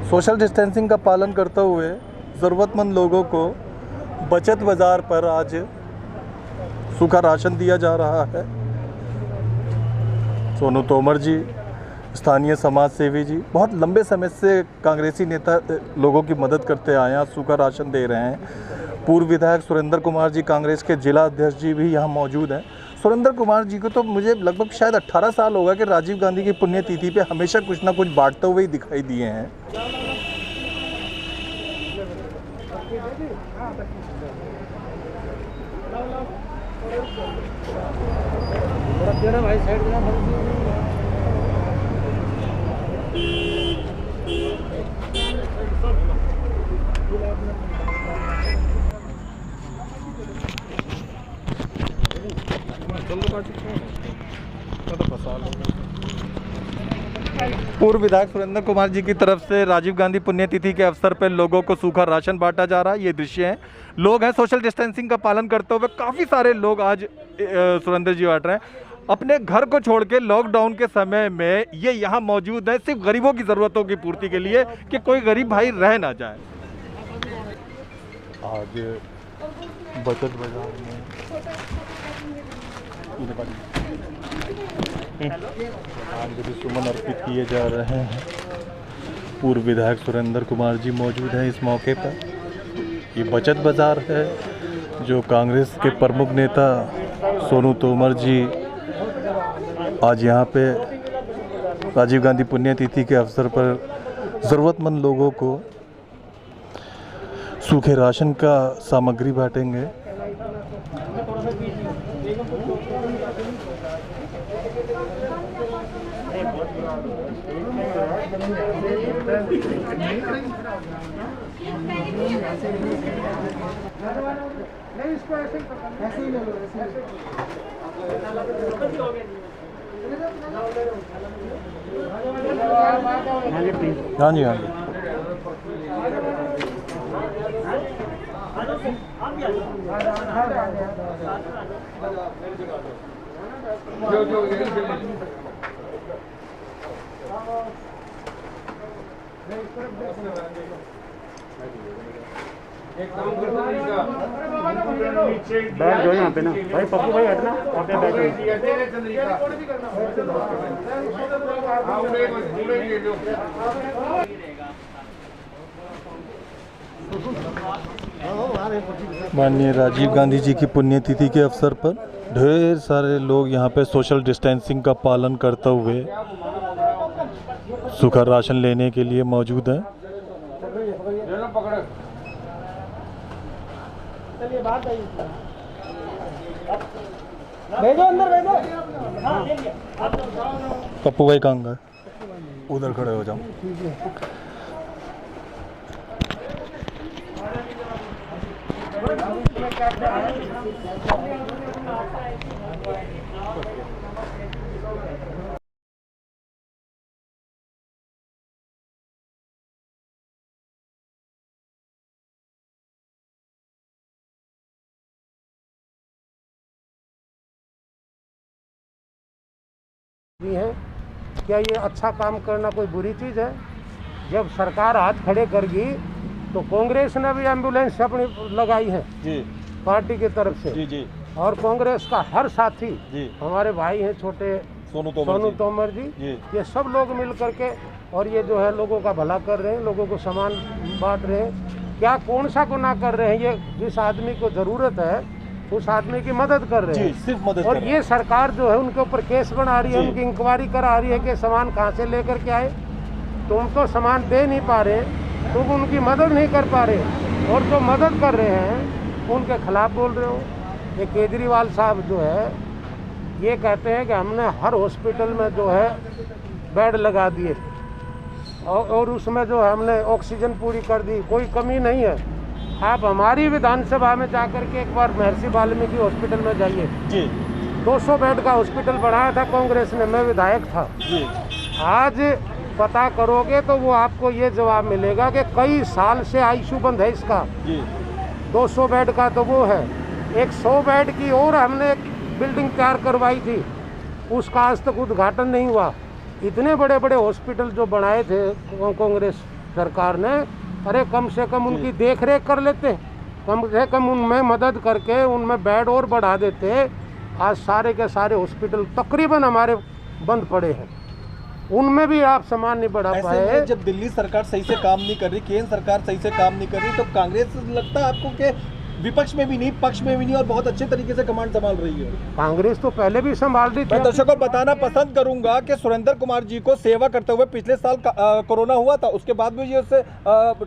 Social distancing का पालन करते हुए ज़रूरतमंद लोगों को बचत बाज़ार पर आज सूखा राशन दिया जा रहा है। सोनू तोमर जी, स्थानीय समाज सेवी जी, बहुत लंबे समय से कांग्रेसी नेता लोगों की मदद करते आए हैं, आज सूखा राशन दे रहे हैं। पूर्व विधायक सुरेंद्र कुमार जी, कांग्रेस के जिला अध्यक्ष जी भी यहाँ मौजूद हैं। सुरेंद्र कुमार जी को तो मुझे लगभग शायद 18 साल होगा कि राजीव गांधी की पुण्यतिथि पे हमेशा कुछ ना कुछ बांटते हुए ही दिखाई दिए हैं। पूर्व विधायक सुरेंद्र कुमार जी की तरफ से राजीव गांधी पुण्यतिथि के अवसर पर लोगों को सूखा राशन बांटा जा रहा है। ये दृश्य है, लोग हैं सोशल डिस्टेंसिंग का पालन करते हुए, काफ़ी सारे लोग आज सुरेंद्र जी बांट रहे हैं। अपने घर को छोड़ के लॉकडाउन के समय में ये यहाँ मौजूद है सिर्फ गरीबों की ज़रूरतों की पूर्ति के लिए कि कोई गरीब भाई रह ना जाए। आज बचत बाजार में अंजलि सुमन अर्पित किए जा रहे हैं। पूर्व विधायक सुरेंद्र कुमार जी मौजूद हैं इस मौके पर। ये बचत बाजार है जो कांग्रेस के प्रमुख नेता सोनू तोमर जी आज यहाँ पे राजीव गांधी पुण्यतिथि के अवसर पर ज़रूरतमंद लोगों को सूखे राशन का सामग्री बांटेंगे। हाँ जी, हाँ जी। एक काम करो, बैठ जाओ यहाँ पे ना भाई, पप्पू भाई हटना और बैठ माननीय राजीव गांधी जी की पुण्यतिथि के अवसर पर ढेर सारे लोग यहाँ पे सोशल डिस्टेंसिंग का पालन करते हुए सूखा राशन लेने के लिए मौजूद हैं। भेजो अंदर, भेजो। पप्पू भाई कहाँ गए? उधर खड़े हो जाओ। है क्या ये अच्छा काम करना कोई बुरी चीज़ है? जब सरकार हाथ खड़े करगी तो कांग्रेस ने भी एम्बुलेंस अपनी लगाई है जी, पार्टी की तरफ से जी। और कांग्रेस का हर साथी जी, हमारे भाई हैं छोटे सोनू तोमर जी, ये सब लोग मिल करके और ये जो है लोगों का भला कर रहे हैं, लोगों को सामान बांट रहे हैं। क्या कौन सा गुनाह कर रहे हैं? ये जिस आदमी को ज़रूरत है उस आदमी की मदद कर रहे हैं, सिर्फ मदद। और ये सरकार जो है उनके ऊपर केस बना रही है, उनकी इंक्वायरी करा रही है कि सामान कहाँ से लेकर के आए। तुम तो सामान दे नहीं पा रहे, तुम उनकी मदद नहीं कर पा रहे, और जो मदद कर रहे हैं उनके खिलाफ बोल रहे हो। ये केजरीवाल साहब जो है ये कहते हैं कि हमने हर हॉस्पिटल में जो है बेड लगा दिए और उसमें जो है हमने ऑक्सीजन पूरी कर दी, कोई कमी नहीं है। आप हमारी विधानसभा में जाकर के एक बार महर्षि वाल्मीकि हॉस्पिटल में जाइए जी, 200 बेड का हॉस्पिटल बनाया था कांग्रेस ने, मैं विधायक था जी। आज पता करोगे तो वो आपको ये जवाब मिलेगा कि कई साल से आईसीयू बंद है इसका जी। 200 बेड का तो वो है, 100 बेड की और हमने एक बिल्डिंग तैयार करवाई थी, उसका आज तक उद्घाटन नहीं हुआ। इतने बड़े बड़े हॉस्पिटल जो बनाए थे कांग्रेस, सरकार ने, अरे कम से कम उनकी देख रेख कर लेते, कम से कम उनमें मदद करके उनमें बेड और बढ़ा देते। आज सारे के सारे हॉस्पिटल तकरीबन हमारे बंद पड़े हैं, उनमें भी आप सामान नहीं बढ़ा ऐसे पाए। में जब दिल्ली सरकार सही से काम नहीं कर रही, केंद्र सरकार सही से काम नहीं कर रही, तो कांग्रेस लगता है आपको कि विपक्ष में भी नहीं, पक्ष में भी नहीं, और बहुत अच्छे तरीके से कमांड संभाल रही है? कांग्रेस तो पहले भी संभाल रही मैं थी। दर्शकों को बताना पसंद करूंगा कि सुरेंद्र कुमार जी को सेवा करते हुए पिछले साल कोरोना हुआ था, उसके बाद भी ये उससे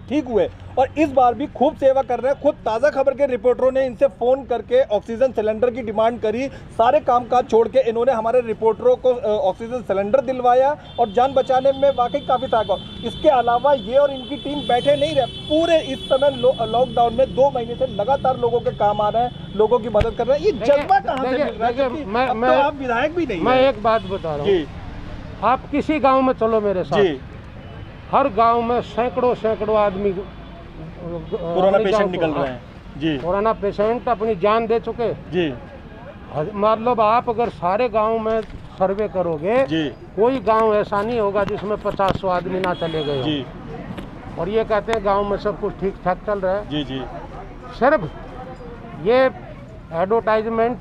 ठीक हुए, और इस बार भी खूब सेवा कर रहे हैं। खुद ताज़ा खबर के रिपोर्टरों ने इनसे फ़ोन करके ऑक्सीजन सिलेंडर की डिमांड करी, सारे कामकाज छोड़ के इन्होंने हमारे रिपोर्टरों को ऑक्सीजन सिलेंडर दिलवाया और जान बचाने में वाकई काफ़ी सहायक हुआ। इसके अलावा ये और इनकी टीम बैठे नहीं रहे, पूरे इस समय लॉकडाउन में 2 महीने से लगातार लोगों के काम आ रहे हैं, लोगों की मदद कर रहे हैं। ये जज्बा कहाँ से मिल रहा है? क्योंकि अब तो आप विधायक भी नहीं मैं हैं। एक बात बता रहा जी हूँ, आप किसी गांव में चलो मेरे साथ, जी, हर गांव में सैकड़ों आदमी कोरोना पेशेंट निकल रहे हैं। जी कोरोना पेशेंट अपनी जान दे चुके। जी मतलब आप अगर सारे गांव में सर्वे करोगे, जी कोई गांव ऐसा नहीं होगा जिसमें 50-100 आदमी ना चले गए जी हों। और ये कहते हैं गांव में सब कुछ ठीक ठाक चल रहा है। जी जी सिर्फ ये एडवर्टाइजमेंट,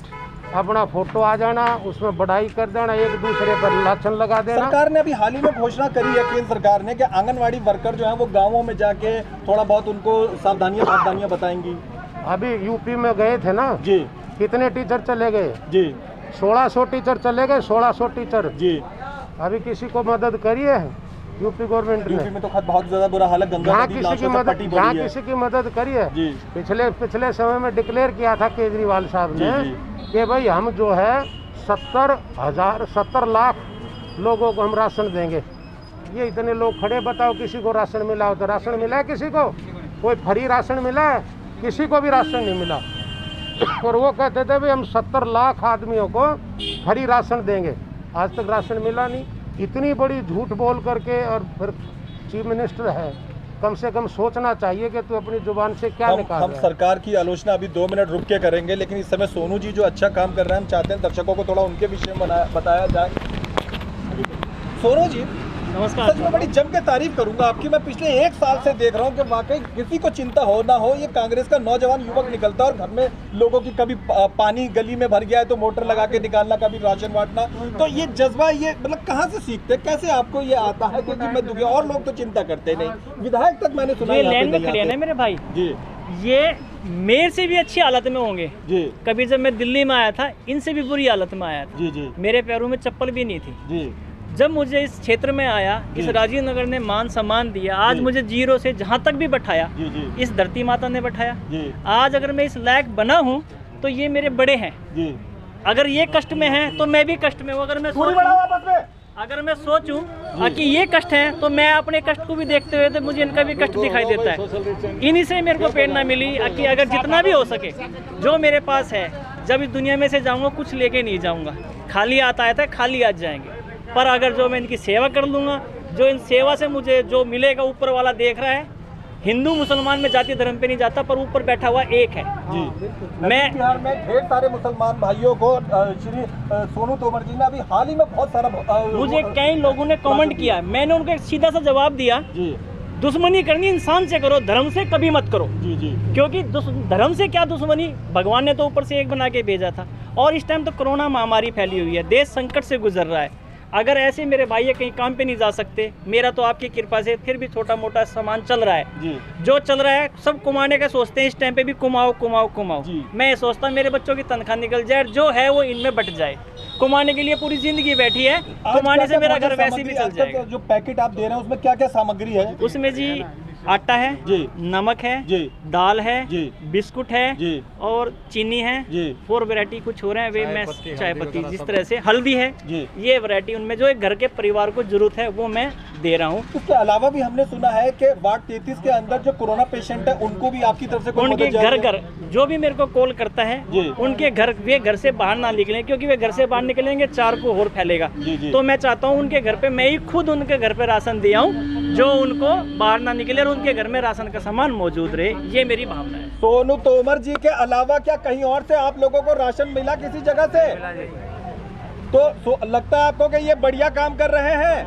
अपना फोटो आ जाना, उसमें बढ़ाई कर देना, एक दूसरे पर लाछन लगा देना। सरकार ने अभी हाल ही में घोषणा करी है, केंद्र सरकार ने, कि आंगनवाड़ी वर्कर जो है वो गांवों में जाके थोड़ा बहुत उनको सावधानियां बताएंगी। अभी यूपी में गए थे ना जी कितने टीचर चले गए? जी 1600 टीचर चले गए, 1600 टीचर। जी अभी किसी को मदद करी है यूपी गवर्नमेंट यूपी ने? में तो खत बहुत ज्यादा बुरा हाल है, गंगा जहाँ नदी किसी लाशों की से मदद पटी जहाँ पड़ी है। किसी की मदद करी है, जी पिछले समय में डिक्लेयर किया था केजरीवाल साहब ने जी, कि भाई हम जो है 70 लाख लोगों को हम राशन देंगे। ये इतने लोग खड़े, बताओ किसी को राशन मिला हो? तो राशन मिला है किसी को? कोई फ्री राशन मिला है? किसी को भी राशन नहीं मिला। और वो कहते थे भाई हम 70 लाख आदमियों को फ्री राशन देंगे, आज तक राशन मिला नहीं। इतनी बड़ी झूठ बोल करके, और फिर चीफ मिनिस्टर है, कम से कम सोचना चाहिए कि तू अपनी जुबान से क्या निकाल हम रहा है। सरकार की आलोचना अभी 2 मिनट रुक के करेंगे, लेकिन इस समय सोनू जी जो अच्छा काम कर रहे हैं, हम चाहते हैं दर्शकों को थोड़ा उनके विषय में बताया जाए। सोनू जी नमस्कार। सच में बड़ी जम के तारीफ करूंगा आपकी। मैं पिछले 1 साल से देख रहा हूं कि वाकई किसी को चिंता हो ना हो, ये कांग्रेस का नौजवान युवक निकलता है और घर में लोगों की कभी पानी गली में भर गया है तो मोटर लगा के निकालना, कभी राशन बांटना। तो ये जज्बा, ये मतलब कहाँ से सीखते, कैसे आपको ये आता है? क्योंकि मैं दुखी, और लोग तो चिंता करते नहीं, विधायक तक मैंने सुना ये यहाँ पे लैंड में नहीं खड़े हैं आते। ना मेरे भाई, जी ये मेरे से भी अच्छी हालत में होंगे। जी कभी जब मैं दिल्ली में आया था, इनसे भी बुरी हालत में आया था। जी जी मेरे पैरों में चप्पल भी नहीं थी। जी जब मुझे इस क्षेत्र में आया, इस जी। राजीव नगर ने मान सम्मान दिया, आज जी। मुझे जीरो से जहाँ तक भी बैठाया, जी जी इस धरती माता ने बैठाया। जी आज अगर मैं इस लायक बना हूँ तो ये मेरे बड़े हैं। जी अगर ये कष्ट में हैं तो मैं भी कष्ट में हूँ। अगर मैं पूरी सोचूं- बड़ा वापस में अगर मैं सोचूं कि ये कष्ट है तो मैं अपने कष्ट को भी देखते हुए तो मुझे इनका भी कष्ट दिखाई देता है। इन्हीं से मेरे को प्रेरणा मिली कि अगर जितना भी हो सके, जो मेरे पास है, जब इस दुनिया में से जाऊंगा कुछ लेके नहीं जाऊंगा। खाली आता है, खाली आ जाएंगे। पर अगर जो मैं इनकी सेवा कर लूँगा, जो इन सेवा से मुझे जो मिलेगा, ऊपर वाला देख रहा है। हिंदू मुसलमान में जाति धर्म पे नहीं जाता, पर ऊपर बैठा हुआ एक है। जी मैं बिहार में ढेर सारे मुसलमान भाइयों को श्री सोनू तोमर जी ने अभी हाल ही में बहुत सारा मुझे कई लोगों ने कमेंट किया, मैंने उनको एक सीधा सा जवाब दिया, जी दुश्मनी करनी इंसान से करो, धर्म से कभी मत करो। जी जी क्योंकि धर्म से क्या दुश्मनी, भगवान ने तो ऊपर से एक बना के भेजा था। और इस टाइम तो कोरोना महामारी फैली हुई है, देश संकट से गुजर रहा है। अगर ऐसे मेरे भाई कहीं काम पे नहीं जा सकते, मेरा तो आपकी कृपा से फिर भी छोटा मोटा सामान चल रहा है। जी जो चल रहा है सब कमाने का सोचते हैं, इस टाइम पे भी कमाओ कमाओ कमाओ। जी। मैं ये सोचता हूँ मेरे बच्चों की तनख्वाह निकल जाए, जो है वो इनमें बट जाए। कमाने के लिए पूरी जिंदगी बैठी है, कमाने से मेरा घर वैसे भी चल जाएगा। जो पैकेट आप दे रहे हैं उसमें क्या क्या सामग्री है? उसमें जी आटा है जी नमक है जी दाल है जी बिस्कुट है जी और चीनी है जी 4 वैरायटी कुछ हो रहे हैं वे मैं चाय पत्ती जिस तरह से हल्दी है जी। ये वैरायटी उनमें जो एक घर के परिवार को जरूरत है वो मैं दे रहा हूँ। इसके अलावा भी हमने सुना है कि वार्ड 33 के अंदर जो कोरोना पेशेंट है उनको भी आपकी तरफ से कोई उनके मदद जा घर रही है? घर जो भी मेरे को कॉल करता है जी। उनके घर वे घर से बाहर ना निकलें, क्योंकि वे घर से बाहर निकलेंगे 4 को और फैलेगा। जी, जी। तो मैं चाहता हूँ उनके घर पे मैं ही खुद उनके घर पे राशन दे आऊँ, जो उनको बाहर ना निकले और उनके घर में राशन का सामान मौजूद रहे। ये मेरी भावना है। सोनू तोमर जी के अलावा क्या कहीं और से आप लोगों को राशन मिला किसी जगह से? तो लगता है आपको कि ये बढ़िया काम कर रहे हैं?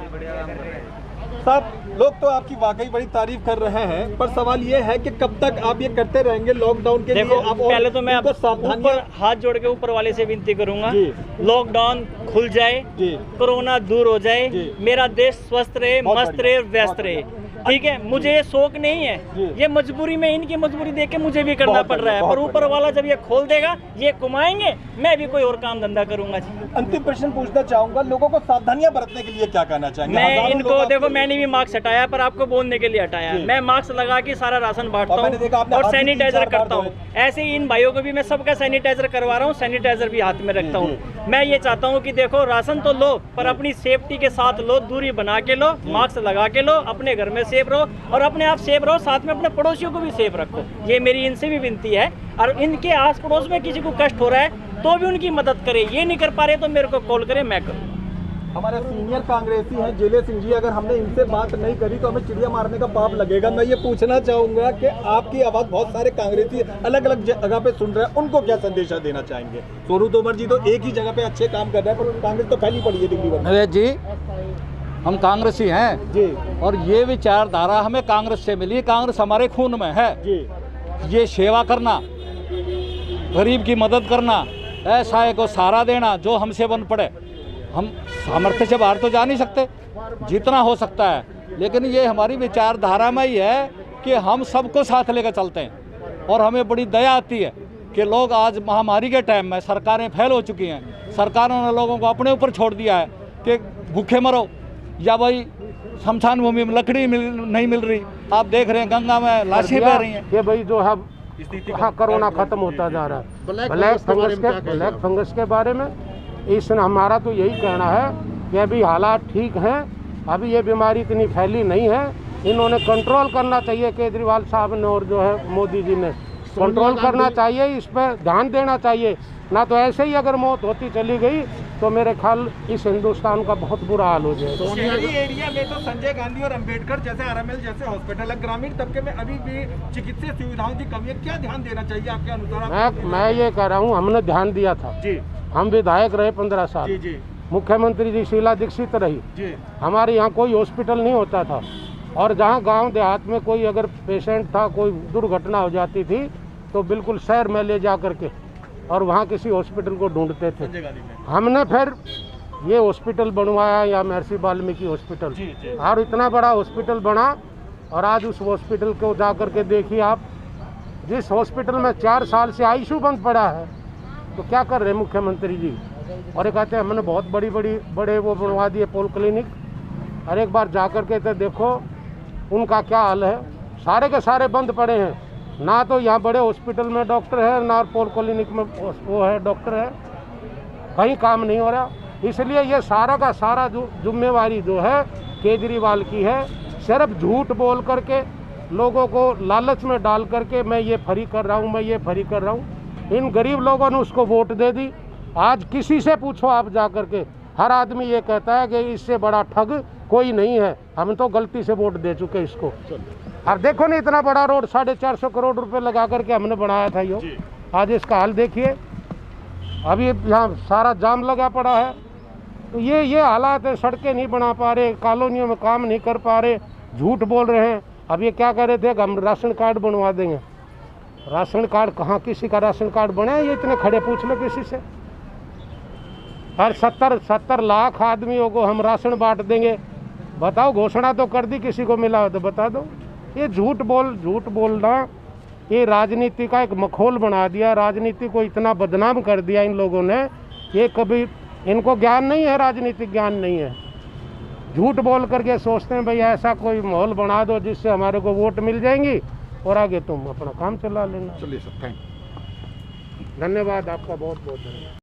साहब लोग तो आपकी वाकई बड़ी तारीफ कर रहे हैं, पर सवाल ये है कि कब तक आप ये करते रहेंगे लॉकडाउन के देखो लिए? आप पहले तो मैं उनको सावधानियां ऊपर हाथ जोड़ के ऊपर वाले से विनती करूंगा, जी। लॉकडाउन खुल जाए, जी। कोरोना दूर हो जाए, जी। मेरा देश स्वस्थ रहे, बहुत मस्त बढ़िया, रहे, व्यस्त रहे, ठीक है। मुझे ये शौक नहीं है, जी। ये मजबूरी में, इनकी मजबूरी देख के मुझे भी करना बहुत पड़ रहा है, बढ़िया, पर बहुत ऊपर वाला जब ये खोल देगा, ये कमाएंगे, मैं भी कोई और काम धंधा करूंगा जी। अंतिम प्रश्न पूछना चाहूंगा, लोगों को सावधानियां बरतने के लिए क्या कहना चाहेंगे? मैं हजारों इनको लोग देखो, आपके- मैंने भी मास्क हटाया, पर आपको बोलने के लिए हटाया। जी। मैं मास्क लगा के सारा राशन बांटता और मैंने देखा हूँ आपने और हाथ भी सैनिटाइजर 3-4 बार करता हूँ। ऐसे ही इन भाइयों को भी मैं सबका सैनिटाइजर करवा रहा हूँ, सैनिटाइजर भी हाथ में रखता हूँ। मैं ये चाहता हूँ कि देखो राशन तो लो, पर अपनी सेफ्टी के साथ लो, दूरी बना के लो, मास्क लगा के लो, अपने घर में सेफ रहो और अपने आप सेफ रहो, साथ में अपने पड़ोसियों को भी सेफ रखो। ये मेरी इनसे भी विनती है। और इनके आस पड़ोस में किसी को कष्ट हो रहा है तो भी उनकी मदद करें, ये नहीं कर पा रहे तो मेरे को कॉल करें, मैं करूँ। हमारे सीनियर कांग्रेसी हैं जिले सिंह जी, अगर हमने इनसे बात नहीं करी तो हमें चिड़िया मारने का पाप लगेगा। मैं ये पूछना चाहूंगा कि आपकी आवाज़ बहुत सारे कांग्रेसी अलग अलग जगह पे सुन रहे हैं, उनको क्या संदेशा देना चाहेंगे? सोनू तोमर जी तो एक ही जगह पे अच्छे काम कर रहे हैं, पर कांग्रेस तो फैली पड़ी है दिल्ली भर में। अरे जी, हम कांग्रेसी हैं जी और ये विचारधारा हमें कांग्रेस से मिली। कांग्रेस हमारे खून में है। जी ये सेवा करना, गरीब की मदद करना, असहाय को सहारा देना, जो हमसे बन पड़े। हम सामर्थ्य से बाहर तो जा नहीं सकते, जितना हो सकता है, लेकिन ये हमारी विचारधारा में ही है कि हम सबको साथ लेकर चलते हैं। और हमें बड़ी दया आती है कि लोग आज महामारी के टाइम में सरकारें फेल हो चुकी हैं, सरकारों ने लोगों को अपने ऊपर छोड़ दिया है कि भूखे मरो, या भाई शमशान भूमि में लकड़ी नहीं मिल रही। आप देख रहे हैं गंगा में लाशें बह रही हैं। ये भाई जो है हाँ कोरोना खत्म होता जा रहा है। ब्लैक फंगस के बारे में इस हमारा तो यही कहना है कि अभी हालात ठीक हैं, अभी ये बीमारी इतनी फैली नहीं है। इन्होंने कंट्रोल करना चाहिए, केजरीवाल साहब ने और जो है मोदी जी ने कंट्रोल करना चाहिए, इस पर ध्यान देना चाहिए। ना तो ऐसे ही अगर मौत होती चली गई तो मेरे ख्याल इस हिंदुस्तान का बहुत बुरा हाल हो जाएगा। शहरी एरिया में तो संजय गांधी और अंबेडकर जैसे आरएमएल जैसे हॉस्पिटल है, ग्रामीण तबके में अभी भी चिकित्सीय सुविधाओं की कमी है। क्या ध्यान देना चाहिए आपके अनुसार? मैं ये कह रहा हूँ, हमने ध्यान दिया था जी। हम विधायक रहे 15 साल, जी जी मुख्यमंत्री जी शीला दीक्षित रही जी। हमारे यहाँ कोई हॉस्पिटल नहीं होता था, और जहाँ गांव देहात में कोई अगर पेशेंट था, कोई दुर्घटना हो जाती थी तो बिल्कुल शहर में ले जा करके और वहाँ किसी हॉस्पिटल को ढूंढते थे। हमने फिर ये हॉस्पिटल बनवाया, या महर्षि वाल्मीकि हॉस्पिटल, और इतना बड़ा हॉस्पिटल बना। और आज उस हॉस्पिटल को जा करके देखिए आप, जिस हॉस्पिटल में 4 साल से आईसीयू बंद पड़ा है, तो क्या कर रहे हैं मुख्यमंत्री जी? और ये कहते हैं हमने बहुत बड़े वो बनवा दिए पोल क्लिनिक। और एक बार जा करके तो देखो उनका क्या हाल है, सारे के सारे बंद पड़े हैं। ना तो यहाँ बड़े हॉस्पिटल में डॉक्टर है, ना पोल क्लिनिक में वो है डॉक्टर है, कहीं काम नहीं हो रहा। इसलिए ये सारा का सारा जो जिम्मेवारी जो है केजरीवाल की है। सिर्फ झूठ बोल करके, लोगों को लालच में डाल करके मैं ये फ्री कर रहा हूँ, मैं ये फ्री कर रहा हूँ। इन गरीब लोगों ने उसको वोट दे दी। आज किसी से पूछो आप जा करके, हर आदमी ये कहता है कि इससे बड़ा ठग कोई नहीं है, हम तो गलती से वोट दे चुके इसको। अब देखो ना, इतना बड़ा रोड 450 करोड़ रुपए लगा करके हमने बनाया था यो, आज इसका हाल देखिए। अभी यहाँ सारा जाम लगा पड़ा है। तो ये हालात है, सड़कें नहीं बना पा रहे, कॉलोनियों में काम नहीं कर पा रहे, झूठ बोल रहे हैं। अब ये क्या कह रहे थे कि हम राशन कार्ड बनवा देंगे। राशन कार्ड कहाँ, किसी का राशन कार्ड बना है? ये इतने खड़े पूछ लो किसी से। हर 70 लाख आदमियों को हम राशन बांट देंगे। बताओ, घोषणा तो कर दी, किसी को मिला हो तो बता दो। ये झूठ बोलना, ये राजनीति का एक मखौल बना दिया। राजनीति को इतना बदनाम कर दिया इन लोगों ने, ये कभी इनको ज्ञान नहीं है, राजनीतिक ज्ञान नहीं है। झूठ बोल करके सोचते हैं भाई ऐसा कोई माहौल बना दो जिससे हमारे को वोट मिल जाएंगी और आगे तुम अपना काम चला लेना। चलिए सर, थैंक यू। धन्यवाद आपका, बहुत बहुत धन्यवाद।